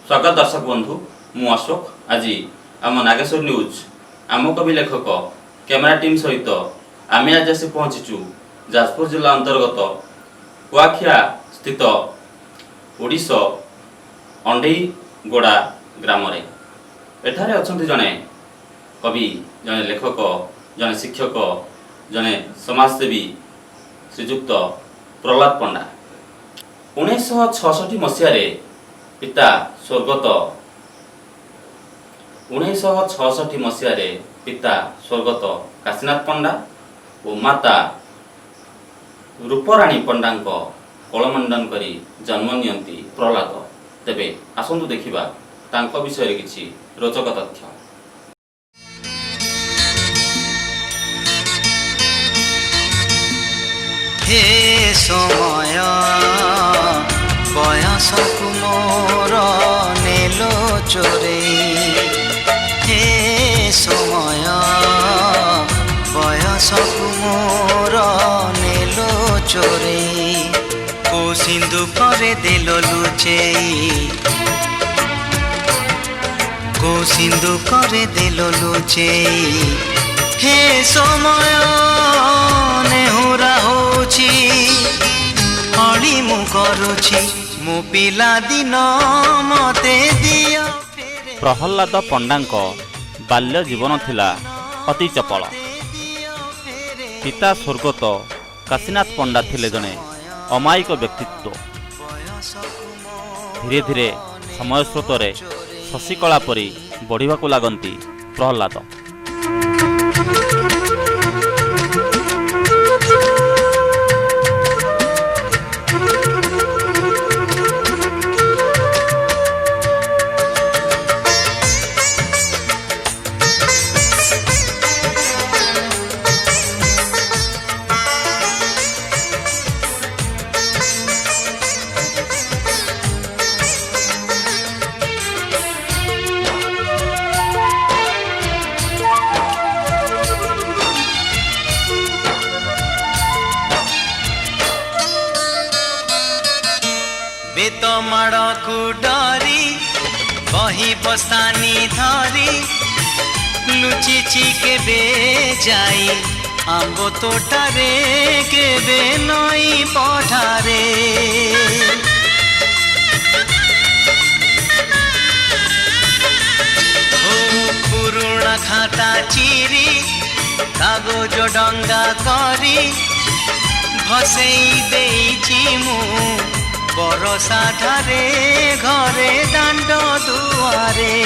स्वागत दर्शक बंधु मु अशोक। आज आम नागेश्वर न्यूज आम कवि लेखक कैमेरा टीम सहित आम आज आसी पहुंचीचु जाजपुर जिला अंतर्गत कुआखिया स्थित ओडिशा अंडेईगोड़ा ग्राम रे। एठारे अछंती जने कवि, जने लेखक, जने शिक्षक, जने समाजसेवी श्रीजुक्त प्रहलाद पंडा। 1966 मसीह पिता स्वर्गत 1966 मसीह पिता स्वर्गत काशीनाथ पंडा और माता रूपराणी पंडा कलमंडन करी जन्म नियंती प्रहलाद। तेबे आसंतु देखिबा तांको विषय किछि रोचक तथ्य। हे समय बयस मोर नेलो चोरे, हे समय बयस मोर नेलो चोरे। को सिंधु करे देलो लुचेई, को सिंधु करे देलो लुचेई। हे समय नेहुरा होची हली मु करूची मु पिला दिन मते दिया। प्रहलाद पंडा बाल्य जीवन थिला अति चपल। पिता स्वर्गत काशीनाथ पंडा थिले जने अमायिक व्यक्तित्व। धीरे धीरे समय स्रोत शशिकला परी बढ़िबा लागंती प्रहलाद। बेत माड़कू डरी बही बसानी धरी लुचिची केबे जाई आंब तोटारे केबे नई पठारे। ओ पुरुणा खाता चिरी कागज डंगा करी भसेई देइची मु बरसा ठारे घरे दांड दुआरे।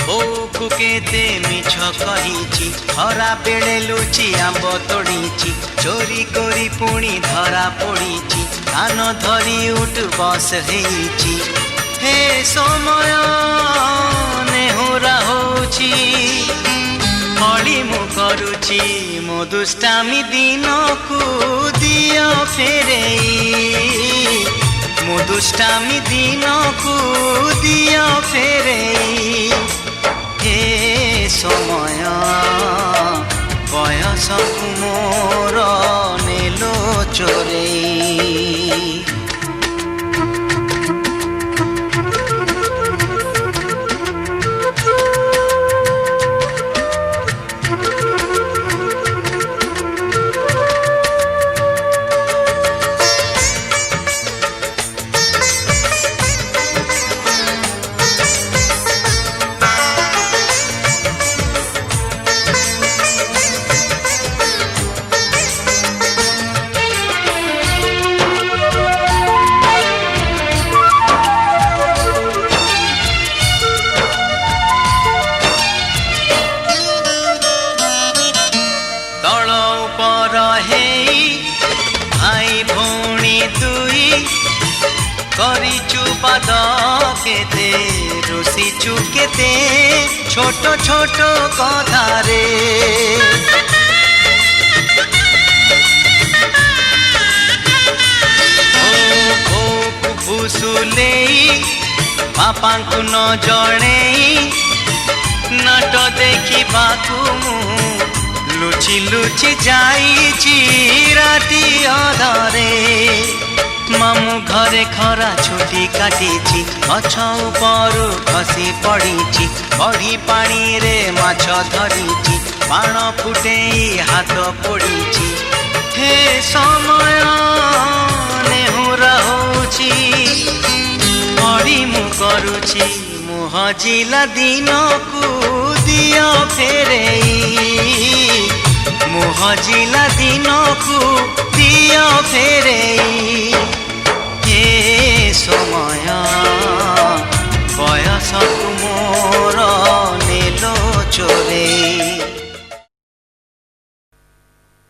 ओ कुकेते मिछ कहिची हरा बेले लुची आंब तोड़ीची चोरी करी पुणी धरा पड़ीची कान धरी उठ बस हेची। हे समय नेहुरा होची हली मु करूची मो दुष्टामी दिन को दियो फेरेई। मो दुष्टामी दिन को दियो फेरेई। हे समय बयस मोर नेलो चोरेई। केते रुसिचु केते छोटो छोटो कथारे। ओ फुसुलेई बापांकु न जणेई नाट देखिबाकु मु लुचि लुचि जाइछि राति अधरे। मामू घरे खरा छुट्टी काटिची गछ उपरू खसी पड़ीची बड़ी पानी रे माछ धरीची बाण फुटेई हाथ पोड़ीची हे समय नेहुरा होची बड़ी मु करुची मुह जिला दिन को दियो फेरेई मुह जिला दिन को दियो फेरेई हे समय बयस तुमोर नेलो चोरेई।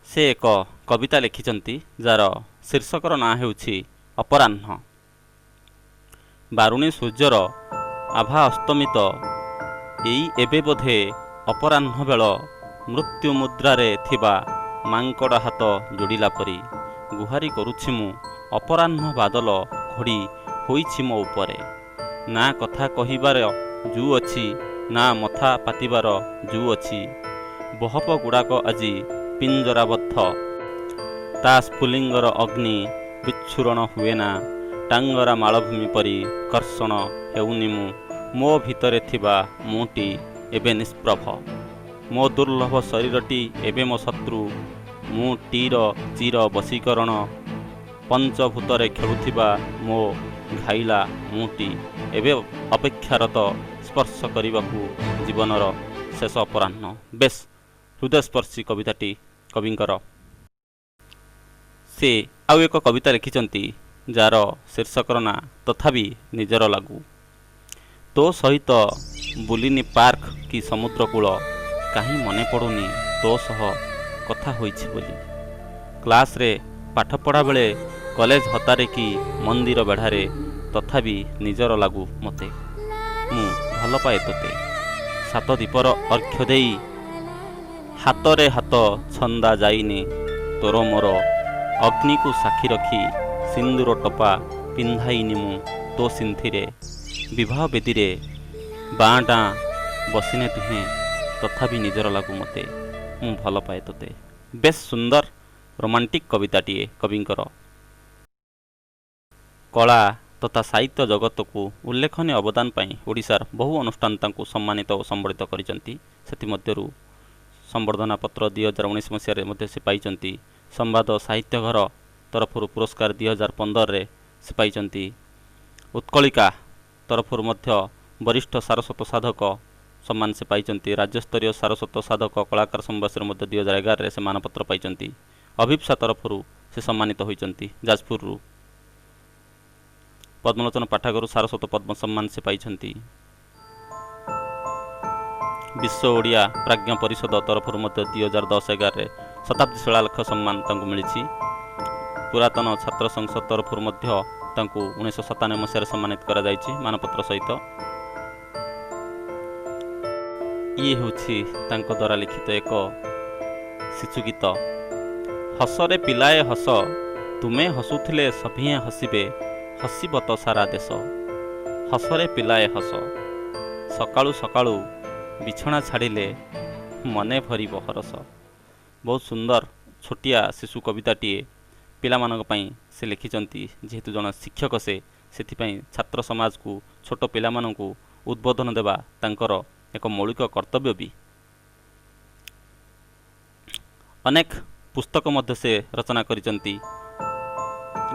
से एक कविता लिखिछंती जार शीर्षकर नाँ हेउछि अपराह्न। बारुणी सूर्यर आभा अस्तमित एई एबे बोधे अपराह्न बेल मृत्यु मुद्रारे थिबा मांकड़ हाथ जोड़िला परी गुहारी करुछि मु अपराह्न बादल घोड़ी होइछि मो उपरे ना कथा कहिबार जू अछि ना मथा पातिबार जू अछि बहप गुड़ाक आजी पिंजराबद्ध ता स्फुलिंगर अग्नि विच्छुरण हुए ना टांगरा मालभूमि परी कर्षण हेउनि मु मो भितरे थिबा मुटी एबे निष्प्रभ मो दुर्लभ शरीरटी एबे मो शत्रु मु टीर चिर बशीकरण पंचभूतरे खेलुथिबा मो घाइला मुटी एबे अपेक्षारत स्पर्श करने जीवनर शेष अपराह्न। बेस हृदयस्पर्शी कविताटी कविंकर। से आउ एक कविता लिखिछंती जार शीर्षकर ना तथापि निजर लागू। तो सहित बुलिनी पार्क कि समुद्र कूल कहीं मने पड़ुनी तो सह कथा होइछि बोली क्लास रे पाठ पढ़ा बेले कॉलेज हतारे कि मंदिर बेढ़ारे तथापि निजर लागू मते मु भल पाए तोते सात दीपर अर्घ्य देई हातरे हाथ छंदा जाइने तोर मोर अग्नि को साक्षी रखी सिंदूर टपा पिंधाइनी मु तो सिंथिरे विवाह बेदीरे बाँ डाँ बसिने तुहे तथापि निजर लागू मते मु भल पाए तोते। बेस सुंदर रोमांटिक कविताटीए कविंकर। कला तथा साहित्य जगत को उल्लेखनीय अवदान पाई ओडिशार बहु अनुष्ठान तांको सम्मानित और संबर्धित करिसंती। सेथिमध्यरु संबर्धना पत्र 2019 मसीह मध्ये से पाइचंती। संवाद साहित्य घर तरफरु पुरस्कार 2015 रे से पाइचंती। उत्कलिका तरफरु मध्य वरिष्ठ सारस्वत साधक सम्मान से पाइचंती। राज्यस्तरीय सारस्वत साधक कलाकार संवाद मध्य 2011 रे से मानपत्र पाइचंती। अभिप्सा तरफरु से सम्मानित होइचंती। जाजपुरु पद्मलोचन पाठागार सारस्वत पद्म सम्मान से पाइछंती। विश्व ओडिया प्राज्ञ परिषद तरफरु मध्य 2010-11 रे शताब्दी शिलालेख सम्मान तांको मिलिछि। पुरातन छात्र संसद तरफरु मध्य तांको 1997 मसीह सम्मानित करा जायछि मानपत्र सहित। ये होछि तांको द्वारा लिखित एक शिशु गीत। हसरे पिलाए हस तुमे हसुथिले सभिए हसिबे हसिब तो सारा देश। हसरे पिलाए हस सकाळु सकाळु बिछଣା छाड़िले मने भरी हरस। बहुत सुंदर छोटिया शिशु कविताटीए पिलामानक पई से लिखिचंती। जेहेतु जन शिक्षक से सेथिपई छात्र समाज को छोट पिलामानकु उद्बोधन देवा तांकर एक मौलिक कर्तव्य भी। अनेक पुस्तक मध्य से रचना करिचंती।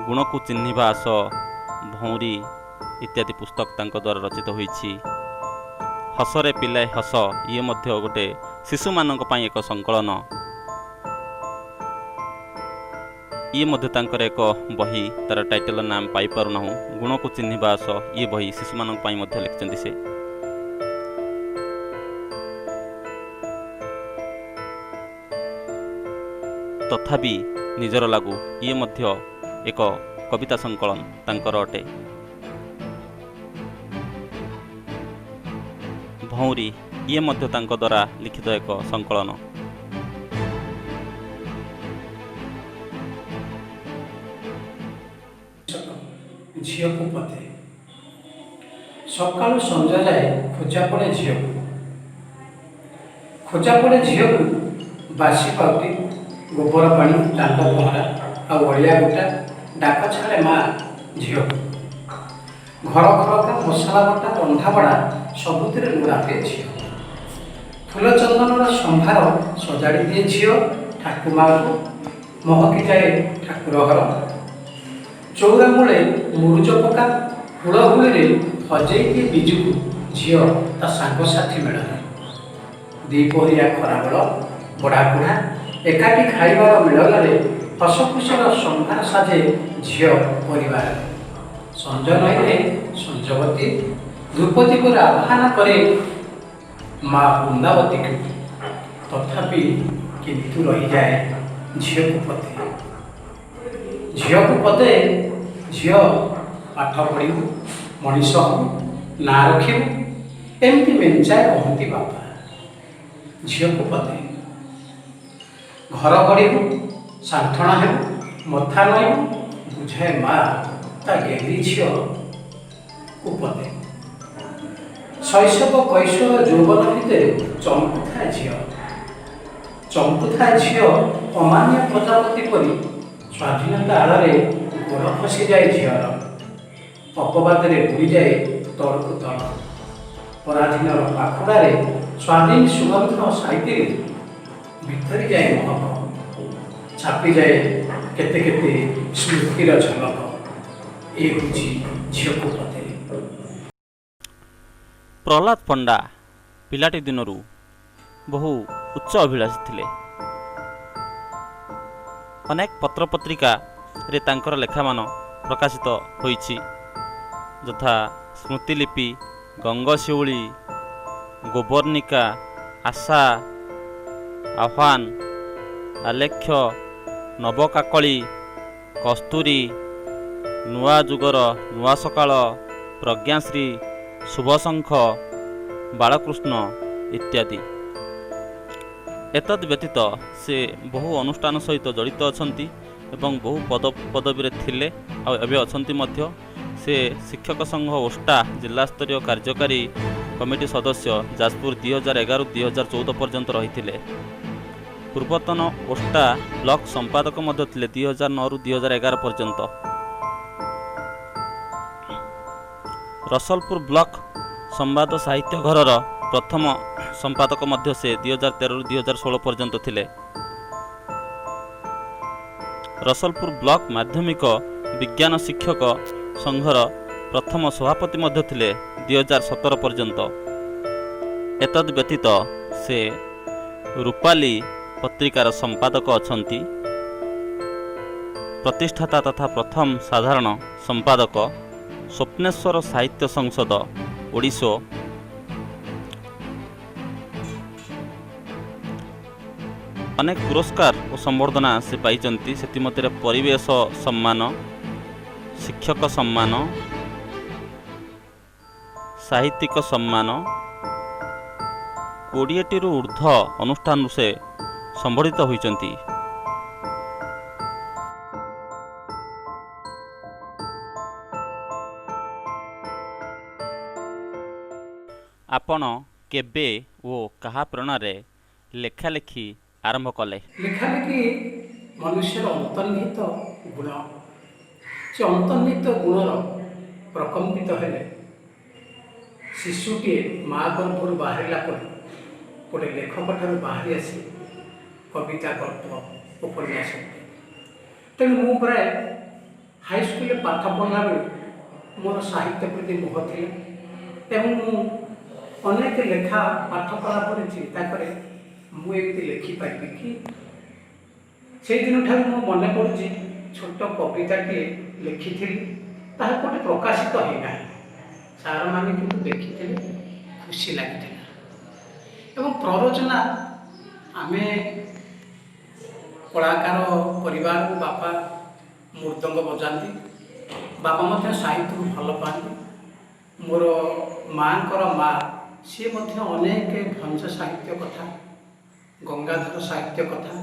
गुण को चिन्हिबा आस भौरी इत्यादि पुस्तक तांको द्वारा रचित होईछि। हसरे पिलाए हस ये मध्य गोटे शिशु मानक पई एक संकलन। ये मध्य तांकर एक बही तार टाइटल नाम पाई पारु नाहु। गुण को चिन्हिबा आस ये बही शिशु मानक पई मध्य लिखिचंती से। तथापि निजर लागू ये मध्य एक कविता संकलन तांकर अटे। भौरी ये मध्य तांको द्वारा लिखित एक संकलन। झील को पते सकाळु संजा जाए खोजा पड़े झील को। खोजा पड़े झील को बासी पाउटी गोबर पानी दांत पहरा आ अड़िया गोटा ଡାକ ଛାଡ଼େ ମା ଝିଅକୁ। ଘର ଘରକା ମସଲା ବଟା ରନ୍ଧା ବଡ଼ା ସବୁଥିରେ ଲୁଡ଼ା ଦିଏ ଝିଅ। ଫୁଲ ଚନ୍ଦନର ସମ୍ଭାର ସଜାଡ଼ି ଦିଏ ଝିଅ ଠାକୁମାକୁ, ମହକି ଯାଏ ଠାକୁର ଘର। ଚଉରା ମୂଳେ ମୁରୁଜ ପକା, ହୁଳହୁଳିରେ ହଜେଇ ଦିଏ ବିଜୁକୁ ଝିଅ ତା ସାଙ୍ଗସାଥି ମେଳରେ। ଦ୍ୱିପହରିଆ ଖରାବେଳ ବଢ଼ା ବୁଢ଼ା ଏକାଠି ଖାଇବାର ମିଳନରେ ହସ ଖୁସିର ସମ୍ଭାର ସାଜେ ଝିଅ ପରିବାରରେ। ସଞ୍ଜ ନଈରେ ସଞ୍ଜବତୀ ଧୂପଦୀପରେ ଆହ୍ୱାନ କରେ ମା ବୃନ୍ଦାବତୀକୁ, ତଥାପି କିନ୍ତୁ ରହିଯାଏ ଝିଅକୁ ପଦେ। ଝିଅକୁ ପଦେ, ଝିଅ ପାଠ ପଢ଼ିବୁ, ମଣିଷ ହବୁ, ନାଁ ରଖିବୁ, ଏମିତି ମେଞ୍ଚାଏ କହନ୍ତି ବାପା। ଝିଅକୁ ପଦେ ଘର ଗଢ଼ିବୁ, ସାନ୍ଥଣା ହେବୁ, ମଥା ନଇବୁ, ବୁଝାଏ ମା ତା ଗେହ୍ଲି ଝିଅକୁ ପଦେ। ଶୈଶବ କୈଶୋର ଯୌବନ ଭିତରେ ଚମକୁଥାଏ ଝିଅ। ଚମକୁଥାଏ ଝିଅ ଅମାନ୍ୟ ପ୍ରଜାପତି ପରି। ସ୍ୱାଧୀନତା ଆଳରେ ଗୋଡ଼ ଖସିଯାଏ ଝିଅର। ଅପବାଦରେ ବୁଡ଼ିଯାଏ ତଳକୁ ତଳ। ପରାଧୀନର ପାଖୁଡ଼ାରେ ସ୍ୱାଧୀନ ସୁଗନ୍ଧ ସାଇତିରେ ଭିତରି ଯାଏ ମହକ। ଛାପିଯାଏ କେତେ କେତେ ସ୍ମୃତିର ଝଲକ। ଏ ହେଉଛି ଝିଅକୁ ପଦେ। ପ୍ରହ୍ଲାଦ ପଣ୍ଡା ପିଲାଟି ଦିନରୁ ବହୁ ଉଚ୍ଚ ଅଭିଳାଷୀ ଥିଲେ। ଅନେକ ପତ୍ରପତ୍ରିକାରେ ତାଙ୍କର ଲେଖାମାନ ପ୍ରକାଶିତ ହୋଇଛି, ଯଥା ସ୍ମୃତିଲିପି, ଗଙ୍ଗଶିଉଳି, ଗୋବର୍ଣ୍ଣିକା, ଆଶା, ଆହ୍ୱାନ, ଆଲେଖ୍ୟ, ନବକାକଳି, କସ୍ତୁରୀ, ନୂଆ ଯୁଗର ନୂଆ ସକାଳ, ପ୍ରଜ୍ଞାଶ୍ରୀ, ଶୁଭଶଙ୍ଖ, ବାଳକୃଷ୍ଣ ଇତ୍ୟାଦି। ଏତଦ୍ ବ୍ୟତୀତ ସେ ବହୁ ଅନୁଷ୍ଠାନ ସହିତ ଜଡ଼ିତ ଅଛନ୍ତି ଏବଂ ବହୁ ପଦବୀରେ ଥିଲେ ଆଉ ଏବେ ଅଛନ୍ତି ମଧ୍ୟ। ସେ ଶିକ୍ଷକ ସଂଘ ଓଷ୍ଟା ଜିଲ୍ଲାସ୍ତରୀୟ କାର୍ଯ୍ୟକାରୀ କମିଟି ସଦସ୍ୟ ଯାଜପୁର 2011-2014 ପର୍ଯ୍ୟନ୍ତ ରହିଥିଲେ। ପୂର୍ବତନ ଓଷ୍ଟା ବ୍ଲକ ସମ୍ପାଦକ ମଧ୍ୟ ଥିଲେ 2009-2011 ପର୍ଯ୍ୟନ୍ତ। ରସଲପୁର ବ୍ଲକ ସମ୍ବାଦ ସାହିତ୍ୟ ଘରର ପ୍ରଥମ ସମ୍ପାଦକ ମଧ୍ୟ ସେ 2013-2016 ପର୍ଯ୍ୟନ୍ତ ଥିଲେ। ରସଲପୁର ବ୍ଲକ ମାଧ୍ୟମିକ ବିଜ୍ଞାନ ଶିକ୍ଷକ ସଂଘର ପ୍ରଥମ ସଭାପତି ମଧ୍ୟ ଥିଲେ 2017 ପର୍ଯ୍ୟନ୍ତ। ଏତଦ୍ ବ୍ୟତୀତ ସେ ରୂପାଲି ପତ୍ରିକାର ସମ୍ପାଦକ ଅଛନ୍ତି। ପ୍ରତିଷ୍ଠାତା ତଥା ପ୍ରଥମ ସାଧାରଣ ସମ୍ପାଦକ ସ୍ୱପ୍ନେଶ୍ୱର ସାହିତ୍ୟ ସଂସଦ ଓଡ଼ିଶା। ଅନେକ ପୁରସ୍କାର ଓ ସମ୍ବର୍ଦ୍ଧନା ସେ ପାଇଛନ୍ତି, ସେଥିମଧ୍ୟରେ ପରିବେଶ ସମ୍ମାନ, ଶିକ୍ଷକ ସମ୍ମାନ, ସାହିତ୍ୟିକ ସମ୍ମାନ, 20ଟିରୁ ଉର୍ଦ୍ଧ୍ୱ ଅନୁଷ୍ଠାନରୁ ସେ ସମ୍ବର୍ଦ୍ଧିତ ହୋଇଛନ୍ତି। ଆପଣ କେବେ ଓ କାହା ପ୍ରେରଣାରେ ଲେଖାଲେଖି ଆରମ୍ଭ କଲେ? ଲେଖାଲେଖି ମନୁଷ୍ୟର ଅନ୍ତର୍ନିହିତ ଗୁଣ। ସେ ଅନ୍ତର୍ନିହିତ ଗୁଣର ପ୍ରକମ୍ପିତ ହେଲେ ଶିଶୁଟିଏ ମା ଗର୍ଭରୁ ବାହାରିଲା ପରେ ଗୋଟେ ଲେଖକଠାରୁ ବାହାରି ଆସି କବିତା, ଗଳ୍ପ, ଉପନ୍ୟାସ। ତେଣୁ ମୁଁ ପ୍ରାୟ ହାଇସ୍କୁଲରେ ପାଠ ପଢ଼ିଲା ବେଳେ ମୋର ସାହିତ୍ୟ ପ୍ରତି ମୋହ ଥିଲା ଏବଂ ମୁଁ ଅନେକ ଲେଖା ପାଠ କଲା ପରେ ଚିନ୍ତା କରେ ମୁଁ ଏମିତି ଲେଖିପାରିବି କି। ସେଇଦିନ ଠାରୁ ମୁଁ ମନେ ପଡ଼ୁଛି ଛୋଟ କବିତାଟିଏ ଲେଖିଥିଲି, ତାହା ଗୋଟେ ପ୍ରକାଶିତ ହୋଇନାହିଁ। ସାରମାନେ କିନ୍ତୁ ଦେଖିଥିଲେ, ଖୁସି ଲାଗିଥିଲା। ଏବଂ ପ୍ରରୋଚନା, ଆମେ କଳାକାର ପରିବାରକୁ, ବାପା ମୃଦଙ୍ଗ ବଜାନ୍ତି, ବାପା ମଧ୍ୟ ସାହିତ୍ୟକୁ ଭଲ ପାଆନ୍ତି। ମୋର ମାଙ୍କର ମା, ସିଏ ମଧ୍ୟ ଅନେକ ଭଞ୍ଜ ସାହିତ୍ୟ କଥା, ଗଙ୍ଗାଧର ସାହିତ୍ୟ କଥା,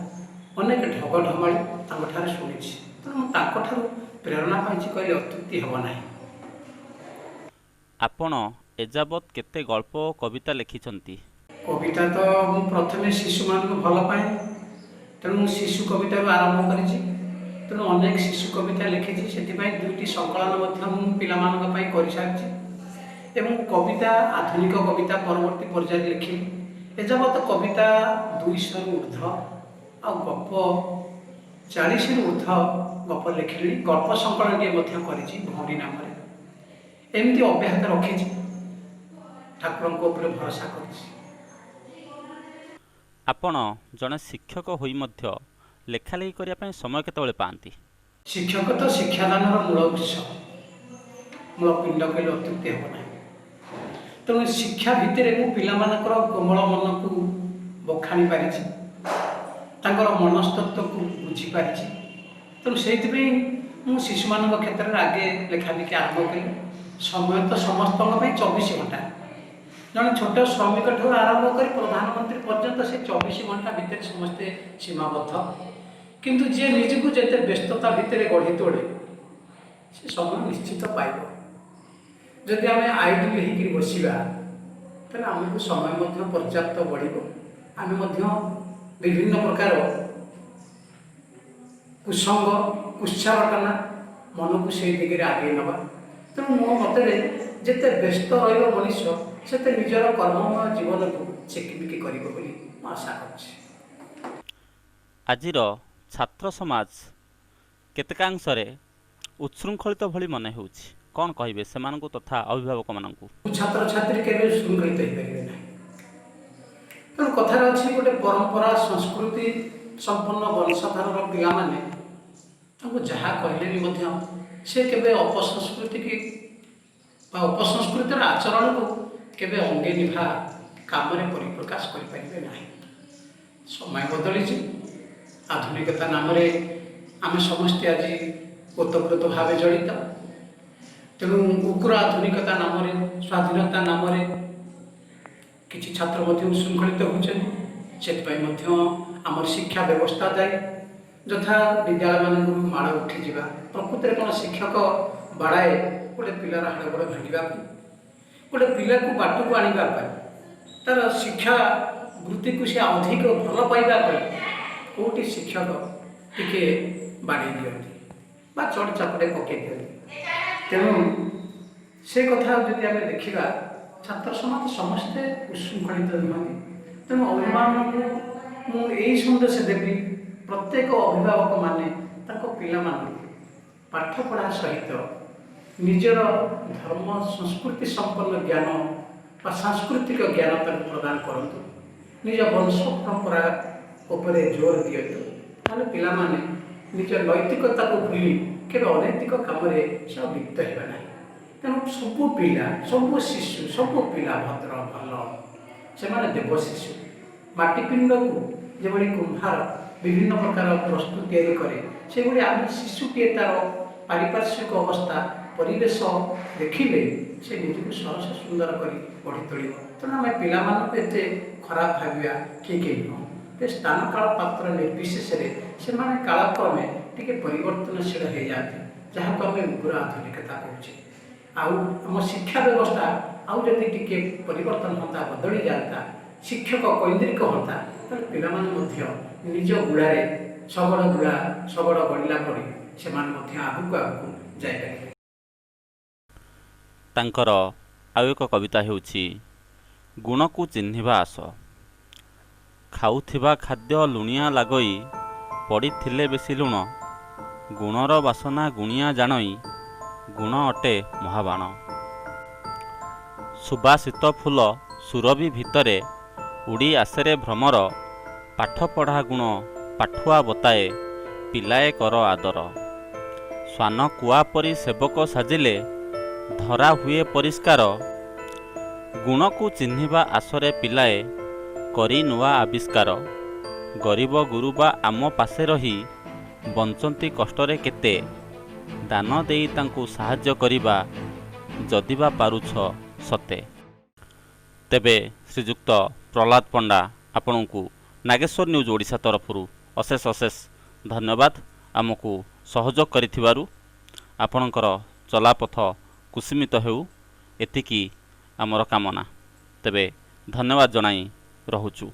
ଅନେକ ଢଗ ଢମାଳି ତାଙ୍କଠାରେ ଶୁଣିଛି। ତେଣୁ ମୁଁ ତାଙ୍କଠାରୁ ପ୍ରେରଣା ପାଇଛି କହିଲେ ଅତ୍ୟୁକ୍ତି ହେବ ନାହିଁ। ଆପଣ ଏଯାବତ୍ କେତେ ଗଳ୍ପ ଓ କବିତା ଲେଖିଛନ୍ତି? କବିତା ତ ମୁଁ ପ୍ରଥମେ ଶିଶୁମାନଙ୍କୁ ଭଲ ପାଏ, ତେଣୁ ମୁଁ ଶିଶୁ କବିତାରୁ ଆରମ୍ଭ କରିଛି। ତେଣୁ ଅନେକ ଶିଶୁ କବିତା ଲେଖିଛି। ସେଥିପାଇଁ 2ଟି ସଂକଳନ ମଧ୍ୟ ମୁଁ ପିଲାମାନଙ୍କ ପାଇଁ କରିସାରିଛି ଏବଂ କବିତା ଆଧୁନିକ କବିତା ପରବର୍ତ୍ତୀ ପର୍ଯ୍ୟାୟରେ ଲେଖିଲି। ଏଯାବତ କବିତା 200ରୁ ଉର୍ଦ୍ଧ୍ୱ ଆଉ ଗପ 40ରୁ ଉର୍ଦ୍ଧ୍ୱ ଗପ ଲେଖିଲିଣି। ଗଳ୍ପ ସଂକଳନଟିଏ ମଧ୍ୟ କରିଛି ଭଉଣୀ ନାମରେ। ଏମିତି ଅବ୍ୟାହତ ରଖିଛି, ଠାକୁରଙ୍କ ଉପରେ ଭରସା କରିଛି। ଆପଣ ଜଣେ ଶିକ୍ଷକ ହୋଇ ମଧ୍ୟ ଲେଖାଲେଖି କରିବା ପାଇଁ ସମୟ କେତେବେଳେ ପାଆନ୍ତି? ଶିକ୍ଷକ ତ ଶିକ୍ଷାଦାନର ମୂଳ ଉତ୍ସ, ମୂଳ ପିଣ୍ଡ କହିଲେ ଅତ୍ୟୁକ୍ତି ହେବ ନାହିଁ। ତେଣୁ ଶିକ୍ଷା ଭିତରେ ମୁଁ ପିଲାମାନଙ୍କର କୋମଳ ମନକୁ ବଖାଣି ପାରିଛି, ତାଙ୍କର ମନସ୍ତତ୍ଵକୁ ବୁଝିପାରିଛି। ତେଣୁ ସେଇଥିପାଇଁ ମୁଁ ଶିଶୁମାନଙ୍କ କ୍ଷେତ୍ରରେ ଆଗେ ଲେଖାଲେଖି ଆରମ୍ଭ କଲି। ସମୟ ତ ସମସ୍ତଙ୍କ ପାଇଁ 24 ଘଣ୍ଟା। ଜଣେ ଛୋଟ ଶ୍ରମିକ ଠାରୁ ଆରମ୍ଭ କରି ପ୍ରଧାନମନ୍ତ୍ରୀ ପର୍ଯ୍ୟନ୍ତ ସେ 24 ଘଣ୍ଟା ଭିତରେ ସମସ୍ତେ ସୀମାବଦ୍ଧ। କିନ୍ତୁ ଯିଏ ନିଜକୁ ଯେତେ ବ୍ୟସ୍ତତା ଭିତରେ ଗଢ଼ି ତୋଳେ ସେ ସମୟ ନିଶ୍ଚିତ ପାଇବ। ଯଦି ଆମେ ଆଇଡଲ୍ ହେଇକି ବସିବା ତାହେଲେ ଆମକୁ ସମୟ ମଧ୍ୟ ପର୍ଯ୍ୟାପ୍ତ ବଢ଼ିବ। ଆମେ ମଧ୍ୟ ବିଭିନ୍ନ ପ୍ରକାର କୁସଙ୍ଗ କୁତ୍ସାରଟନା ମନକୁ ସେଇ ଦିଗରେ ଆଗେଇ ନେବା। ତେଣୁ ମୋ ମତରେ ଯେତେ ବ୍ୟସ୍ତ ରହିବ ମଣିଷ ସେତେ ନିଜର କର୍ମମୟ ଜୀବନକୁ ଚିକିମିକି କରିବ ବୋଲି ମୁଁ ଆଶା କରୁଛି। ଆଜିର ଛାତ୍ର ସମାଜ କେତେକାଂଶରେ ଉଚ୍ଛୃଙ୍ଖଳିତ ଭଳି ମନେ ହେଉଛି, କ'ଣ କହିବେ ସେମାନଙ୍କୁ ତଥା ଅଭିଭାବକମାନଙ୍କୁ? ଛାତ୍ରଛାତ୍ରୀ କେବେ ଶୃଙ୍ଖଳିତ ହେଇପାରିବେ ନାହିଁ। ତେଣୁ କଥାରେ ଅଛି, ଗୋଟେ ପରମ୍ପରା ସଂସ୍କୃତି ସମ୍ପନ୍ନ ବଂଶଧରର ପିଲାମାନେ ତାଙ୍କୁ ଯାହା କହିଲେ ବି ମଧ୍ୟ ସେ କେବେ ଅପସଂସ୍କୃତିକି ବା ଅପସଂସ୍କୃତିର ଆଚରଣକୁ କେବେ ଅଙ୍ଗେ ନିଭା କାମରେ ପରିପ୍ରକାଶ କରିପାରିବେ ନାହିଁ। ସମୟ ବଦଳିଛି, ଆଧୁନିକତା ନାମରେ ଆମେ ସମସ୍ତେ ଆଜି ଓତପ୍ରୋତ ଭାବେ ଜଡ଼ିତ। ତେଣୁ ଉଗ୍ର ଆଧୁନିକତା ନାମରେ, ସ୍ୱାଧୀନତା ନାମରେ କିଛି ଛାତ୍ର ମଧ୍ୟ ଉଶୃଙ୍ଖଳିତ ହେଉଛନ୍ତି। ସେଥିପାଇଁ ମଧ୍ୟ ଆମର ଶିକ୍ଷା ବ୍ୟବସ୍ଥା ଦାୟୀ। ଯଥା ବିଦ୍ୟାଳୟମାନଙ୍କୁ ମାଡ଼ ଉଠିଯିବା, ପ୍ରକୃତରେ କ'ଣ ଶିକ୍ଷକ ବାଡ଼ାଏ ଗୋଟେ ପିଲାର ହାଡ଼ ଗୋଡ଼ ଭାଙ୍ଗିବା ପାଇଁ? ଗୋଟେ ପିଲାକୁ ବାଟକୁ ଆଣିବା ପାଇଁ, ତାର ଶିକ୍ଷା ବୃତ୍ତିକୁ ସେ ଅଧିକ ଭଲ ପାଇବା ପାଇଁ କେଉଁଠି ଶିକ୍ଷକ ଟିକେ ବାଡ଼େଇ ଦିଅନ୍ତି ବା ଚଢ଼ ଚାପଟେ ପକାଇ ଦିଅନ୍ତି। ତେଣୁ ସେ କଥା ଯଦି ଆମେ ଦେଖିବା, ଛାତ୍ର ସମାଜ ସମସ୍ତେ ଉଶୃଙ୍ଖଳିତ ନୁହନ୍ତି। ତେଣୁ ଅଭିଭାବକଙ୍କୁ ମୁଁ ଏଇ ସନ୍ଦେଶ ଦେବି, ପ୍ରତ୍ୟେକ ଅଭିଭାବକ ମାନେ ତାଙ୍କ ପିଲାମାନଙ୍କୁ ପାଠପଢ଼ା ସହିତ ନିଜର ଧର୍ମ ସଂସ୍କୃତି ସମ୍ପନ୍ନ ଜ୍ଞାନ ବା ସାଂସ୍କୃତିକ ଜ୍ଞାନ ତାଙ୍କୁ ପ୍ରଦାନ କରନ୍ତୁ। ନିଜ ବଂଶ ପରମ୍ପରା ଉପରେ ଜୋର ଦିଅନ୍ତୁ। ତାହେଲେ ପିଲାମାନେ ନିଜ ନୈତିକତାକୁ ଭୁଲି କେବେ ଅନୈତିକ କାମରେ ସେ ଲିପ୍ତ ହେବେ ନାହିଁ। ତେଣୁ ସବୁ ପିଲା, ସବୁ ଶିଶୁ, ସବୁ ପିଲା ଭଦ୍ର ଭଲ, ସେମାନେ ଦେବ ଶିଶୁ। ମାଟି ପିଣ୍ଡକୁ ଯେଭଳି କୁମ୍ଭାର ବିଭିନ୍ନ ପ୍ରକାର ବସ୍ତୁ ତିଆରି କରେ, ସେଭଳି ଆମେ ଶିଶୁଟିଏ ତାର ପାରିପାର୍ଶ୍ୱିକ ଅବସ୍ଥା ପରିବେଶ ଦେଖିଲେ ସେ ନିଜକୁ ସରସ ସୁନ୍ଦର କରି ଗଢ଼ି ତୋଳିବ। ତେଣୁ ଆମେ ପିଲାମାନଙ୍କୁ ଏତେ ଖରାପ ଭାବିବା ଠିକ୍ ନୁହଁ। ସ୍ଥାନ କାଳ ପାତ୍ର ନିର୍ବିଶେଷରେ ସେମାନେ କାଳକ୍ରମେ ଟିକେ ପରିବର୍ତ୍ତନଶୀଳ ହେଇଯାନ୍ତି, ଯାହାକୁ ଆମେ ଉଗ୍ର ଆଧୁନିକତା କହୁଛେ। ଆଉ ଆମ ଶିକ୍ଷା ବ୍ୟବସ୍ଥା ଆଉ ଯଦି ଟିକେ ପରିବର୍ତ୍ତନ ହୁଅନ୍ତା, ବଦଳି ଯାଆନ୍ତା, ଶିକ୍ଷକ କୈନ୍ଦ୍ରିକ ହୁଅନ୍ତା, ତାହେଲେ ପିଲାମାନେ ମଧ୍ୟ ନିଜ ଗୁଡ଼ାରେ ଶଗଡ଼ ଗଡ଼ିଲା ପରି ସେମାନେ ମଧ୍ୟ ଆଗକୁ ଯାଇପାରିବେ। ତାଙ୍କର ଆଉ ଏକ କବିତା ହେଉଛି ଗୁଣକୁ ଚିହ୍ନିବା ଆସ। ଖାଉଥିବା ଖାଦ୍ୟ ଲୁଣିଆ ଲାଗଇ, ପଡ଼ିଥିଲେ ବେଶୀ ଲୁଣ, ଗୁଣର ବାସନା ଗୁଣିଆ ଜାଣଇ, ଗୁଣ ଅଟେ ମହାବାଣ। ସୁବାସିତ ଫୁଲ ସୁରଭି ଭିତରେ, ଉଡ଼ି ଆସେରେ ଭ୍ରମର, ପାଠପଢ଼ା ଗୁଣ ପାଠୁଆ ବତାଏ, ପିଲାଏ କର ଆଦର। ଶ୍ୱାନ କୁଆ ପରି ସେବକ ସାଜିଲେ, ଧରା ହୁଏ ପରିଷ୍କାର, ଗୁଣକୁ ଚିହ୍ନିବା ଆସରେ ପିଲାଏ କରି ନୂଆ ଆବିଷ୍କାର। ଗରିବ ଗୁରୁବା ଆମ ପାଶେ ରହି, ବଞ୍ଚନ୍ତି କଷ୍ଟରେ କେତେ, ଦାନ ଦେଇ ତାଙ୍କୁ ସାହାଯ୍ୟ କରିବା, ଯଦିବା ପାରୁଛ ସତେ। ତେବେ ଶ୍ରୀଯୁକ୍ତ ପ୍ରହ୍ଲାଦ ପଣ୍ଡା ଆପଣଙ୍କୁ ନାଗେଶ୍ୱର ନ୍ୟୁଜ୍ ଓଡ଼ିଶା ତରଫରୁ ଅଶେଷ ଧନ୍ୟବାଦ ଆମକୁ ସହଯୋଗ କରିଥିବାରୁ। ଆପଣଙ୍କର ଚଲାପଥ କୁସୁମିତ ହେଉ, ଏତିକି ଆମର କାମନା। ତେବେ ଧନ୍ୟବାଦ ଜଣାଇ ରହୁଛୁ।